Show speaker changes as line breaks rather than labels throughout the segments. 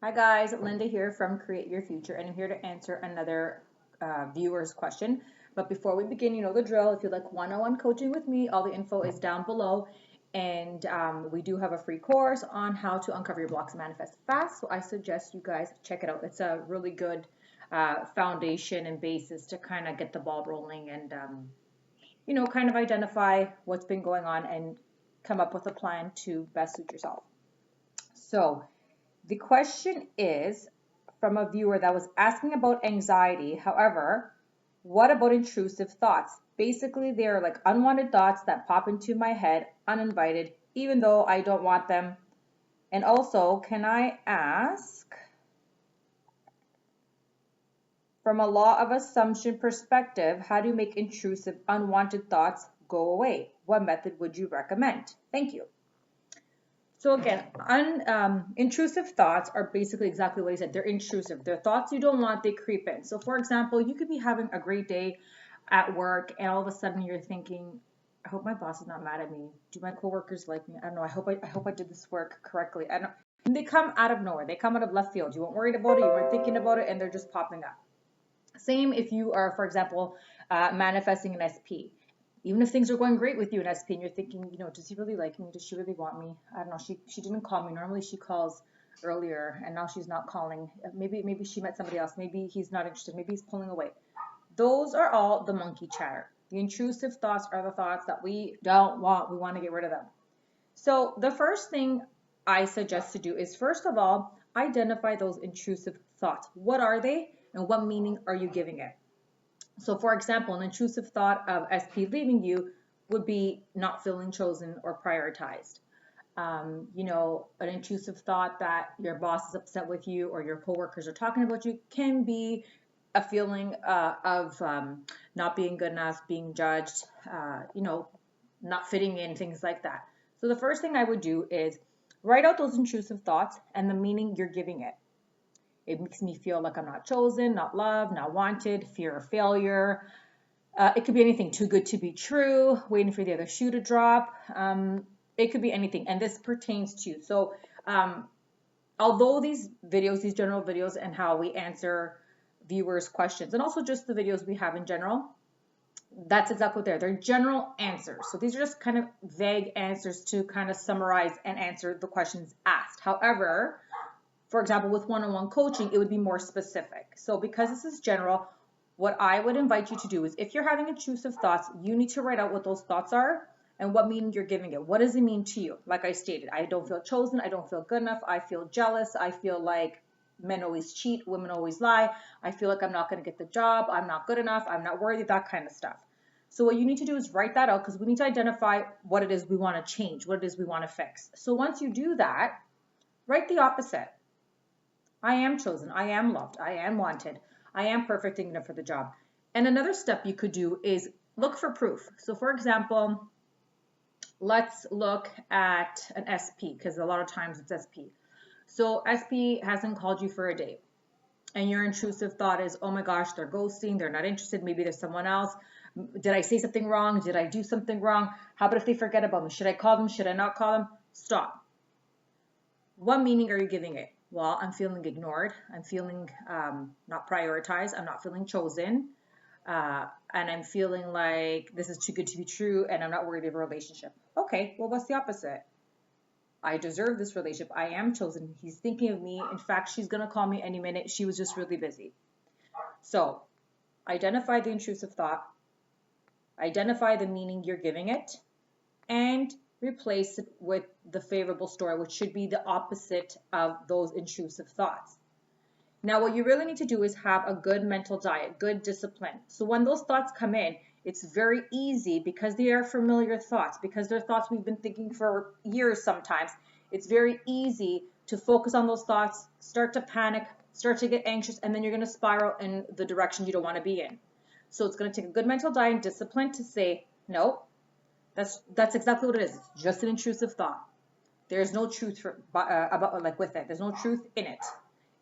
Hi guys, Linda here from Create Your Future, and I'm here to answer another viewer's question. But before we begin, you know the drill. If you'd like one-on-one coaching with me, all the info is down below. And we do have a free course on how to uncover your blocks and manifest fast. So I suggest you guys check it out. It's a really good foundation and basis to kind of get the ball rolling and, kind of identify what's been going on and come up with a plan to best suit yourself. So, the question is from a viewer that was asking about anxiety. However, what about intrusive thoughts? Basically, they are like unwanted thoughts that pop into my head uninvited, even though I don't want them. And also, can I ask, from a law of assumption perspective, how do you make intrusive, unwanted thoughts go away? What method would you recommend? Thank you. So again, intrusive thoughts are basically exactly what he said. They're intrusive. They're thoughts you don't want, they creep in. So for example, you could be having a great day at work and all of a sudden you're thinking, I hope my boss is not mad at me. Do my coworkers like me? I don't know. I hope I did this work correctly. I don't, and they come out of nowhere. They come out of left field. You weren't worried about it. You weren't thinking about it and they're just popping up. Same if you are, for example, manifesting an SP. Even if things are going great with you in SP and you're thinking, does he really like me? Does she really want me? I don't know. She didn't call me. Normally she calls earlier and now she's not calling. Maybe she met somebody else. Maybe he's not interested. Maybe he's pulling away. Those are all the monkey chatter. The intrusive thoughts are the thoughts that we don't want. We want to get rid of them. So the first thing I suggest to do is, first of all, identify those intrusive thoughts. What are they and what meaning are you giving it? So for example, an intrusive thought of SP leaving you would be not feeling chosen or prioritized. An intrusive thought that your boss is upset with you or your coworkers are talking about you can be a feeling of not being good enough, being judged, not fitting in, things like that. So the first thing I would do is write out those intrusive thoughts and the meaning you're giving it. It makes me feel like I'm not chosen, not loved, not wanted, fear of failure. It could be anything, too good to be true, waiting for the other shoe to drop. It could be anything, and this pertains to you. So although these videos, these general videos and how we answer viewers' questions, and also just the videos we have in general, that's exactly what they're general answers. So these are just kind of vague answers to kind of summarize and answer the questions asked. However, for example, with one-on-one coaching, it would be more specific. So because this is general, what I would invite you to do is, if you're having intrusive thoughts, you need to write out what those thoughts are and what meaning you're giving it. What does it mean to you? Like I stated, I don't feel chosen. I don't feel good enough. I feel jealous. I feel like men always cheat. Women always lie. I feel like I'm not going to get the job. I'm not good enough. I'm not worthy, that kind of stuff. So what you need to do is write that out, because we need to identify what it is we want to change, what it is we want to fix. So once you do that, write the opposite. I am chosen. I am loved. I am wanted. I am perfect enough for the job. And another step you could do is look for proof. So for example, let's look at an SP, because a lot of times it's SP. So SP hasn't called you for a date, and your intrusive thought is, oh my gosh, they're ghosting. They're not interested. Maybe there's someone else. Did I say something wrong? Did I do something wrong? How about if they forget about me? Should I call them? Should I not call them? Stop. What meaning are you giving it? Well, I'm feeling ignored. I'm feeling not prioritized. I'm not feeling chosen. And I'm feeling like this is too good to be true and I'm not worthy of a relationship. Okay, well, what's the opposite? I deserve this relationship. I am chosen. He's thinking of me. In fact, she's going to call me any minute. She was just really busy. So identify the intrusive thought, identify the meaning you're giving it, and replace it with the favorable story, which should be the opposite of those intrusive thoughts. Now, what you really need to do is have a good mental diet, good discipline. So when those thoughts come in, it's very easy, because they are familiar thoughts, because they're thoughts we've been thinking for years sometimes. It's very easy to focus on those thoughts, start to panic, start to get anxious, and then you're going to spiral in the direction you don't want to be in. So it's going to take a good mental diet and discipline to say, no, that's exactly what it is. It's just an intrusive thought. There's no truth with it. There's no truth in it.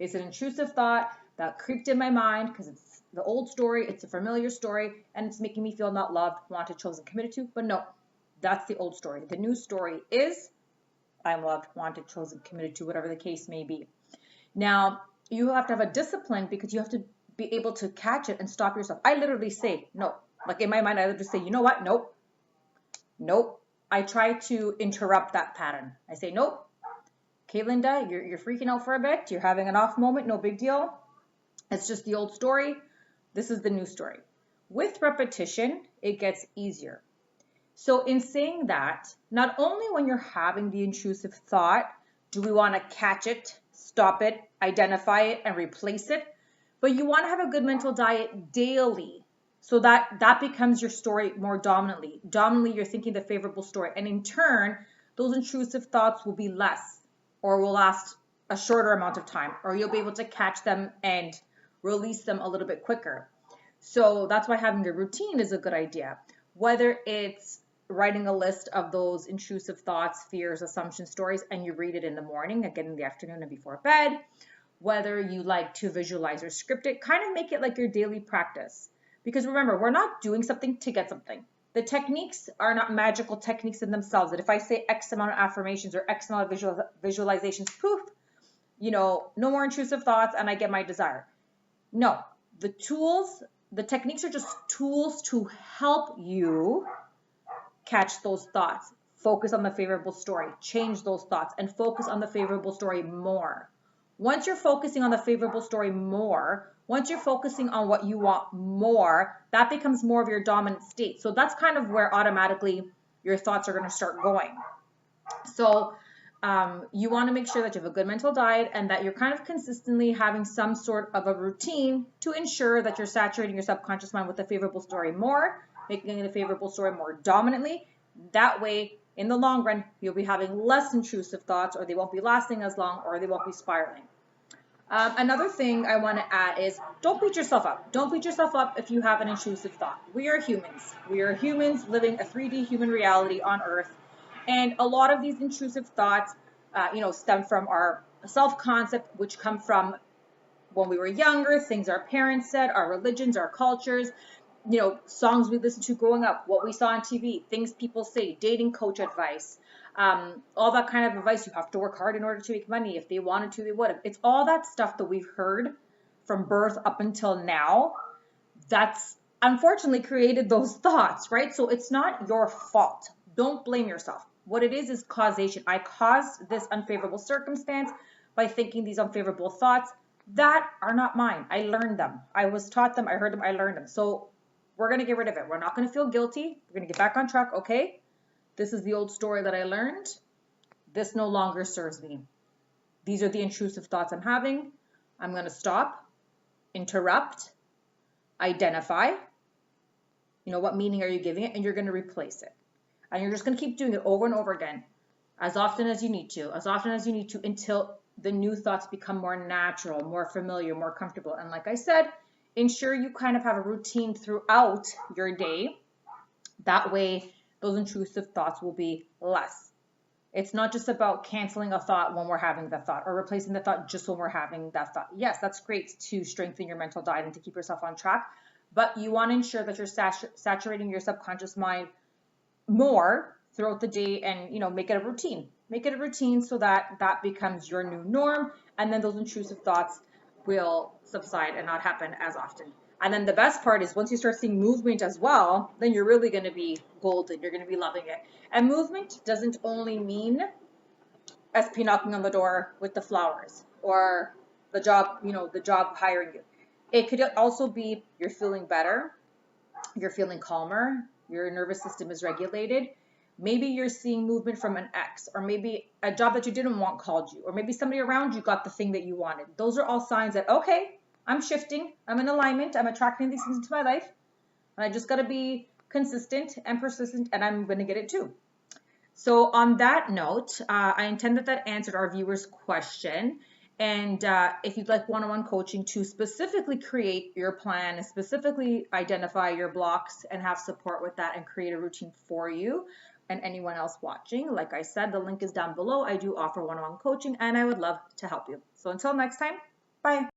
It's an intrusive thought that creeped in my mind because it's the old story. It's a familiar story, and it's making me feel not loved, wanted, chosen, committed to. But no, that's the old story. The new story is I'm loved, wanted, chosen, committed to, whatever the case may be. Now, you have to have a discipline because you have to be able to catch it and stop yourself. I literally say no. Like in my mind, I literally say, you know what? Nope. Nope. I try to interrupt that pattern. I say, nope. Okay, Linda, you're freaking out for a bit. You're having an off moment. No big deal. It's just the old story. This is the new story. With repetition, it gets easier. So in saying that, not only when you're having the intrusive thought, do we want to catch it, stop it, identify it, and replace it, but you want to have a good mental diet daily so that becomes your story more dominantly. Dominantly, you're thinking the favorable story. And in turn, those intrusive thoughts will be less or will last a shorter amount of time, or you'll be able to catch them and release them a little bit quicker. So that's why having a routine is a good idea. Whether it's writing a list of those intrusive thoughts, fears, assumptions, stories, and you read it in the morning, again in the afternoon and before bed. Whether you like to visualize or script it, kind of make it like your daily practice. Because remember, we're not doing something to get something. The techniques are not magical techniques in themselves. That if I say X amount of affirmations or X amount of visualizations, poof, no more intrusive thoughts and I get my desire. No, the techniques are just tools to help you catch those thoughts, focus on the favorable story, change those thoughts, and focus on the favorable story more. Once you're focusing on the favorable story more, once you're focusing on what you want more, that becomes more of your dominant state. So that's kind of where automatically your thoughts are going to start going. So you want to make sure that you have a good mental diet and that you're kind of consistently having some sort of a routine to ensure that you're saturating your subconscious mind with the favorable story more, making the favorable story more dominantly. That way, in the long run, you'll be having less intrusive thoughts, or they won't be lasting as long, or they won't be spiraling. Another thing I want to add is don't beat yourself up. Don't beat yourself up if you have an intrusive thought. We are humans. We are humans living a 3D human reality on Earth. And a lot of these intrusive thoughts, stem from our self-concept, which come from when we were younger, things our parents said, our religions, our cultures, songs we listened to growing up, what we saw on TV, things people say, dating coach advice, all that kind of advice. You have to work hard in order to make money. If they wanted to, they would have. It's all that stuff that we've heard from birth up until now that's unfortunately created those thoughts, right? So it's not your fault. Don't blame yourself. What it is causation. I caused this unfavorable circumstance by thinking these unfavorable thoughts that are not mine. I learned them. I was taught them. I heard them. I learned them. So we're going to get rid of it. We're not going to feel guilty. We're going to get back on track. Okay, this is the old story that I learned. This no longer serves me. These are the intrusive thoughts I'm having. I'm going to stop, interrupt, identify. What meaning are you giving it? And you're going to replace it. And you're just going to keep doing it over and over again, as often as you need to, until the new thoughts become more natural, more familiar, more comfortable. And like I said, ensure you kind of have a routine throughout your day. That way, those intrusive thoughts will be less. It's not just about canceling a thought when we're having the thought or replacing the thought just when we're having that thought. Yes, that's great to strengthen your mental diet and to keep yourself on track, but you want to ensure that you're saturating your subconscious mind more throughout the day and, make it a routine. Make it a routine so that that becomes your new norm, and then those intrusive thoughts will subside and not happen as often. And then the best part is once you start seeing movement as well, then you're really going to be golden. You're going to be loving it. And movement doesn't only mean SP knocking on the door with the flowers or the job hiring you. It could also be you're feeling better, you're feeling calmer, your nervous system is regulated. Maybe you're seeing movement from an ex, or maybe a job that you didn't want called you, or maybe somebody around you got the thing that you wanted. Those are all signs that, okay, I'm shifting, I'm in alignment, I'm attracting these things into my life, and I just got to be consistent and persistent, and I'm going to get it too. So on that note, I intend that answered our viewer's question. And if you'd like one-on-one coaching to specifically create your plan and specifically identify your blocks and have support with that and create a routine for you and anyone else watching, like I said, the link is down below. I do offer one-on-one coaching and I would love to help you. So until next time, bye.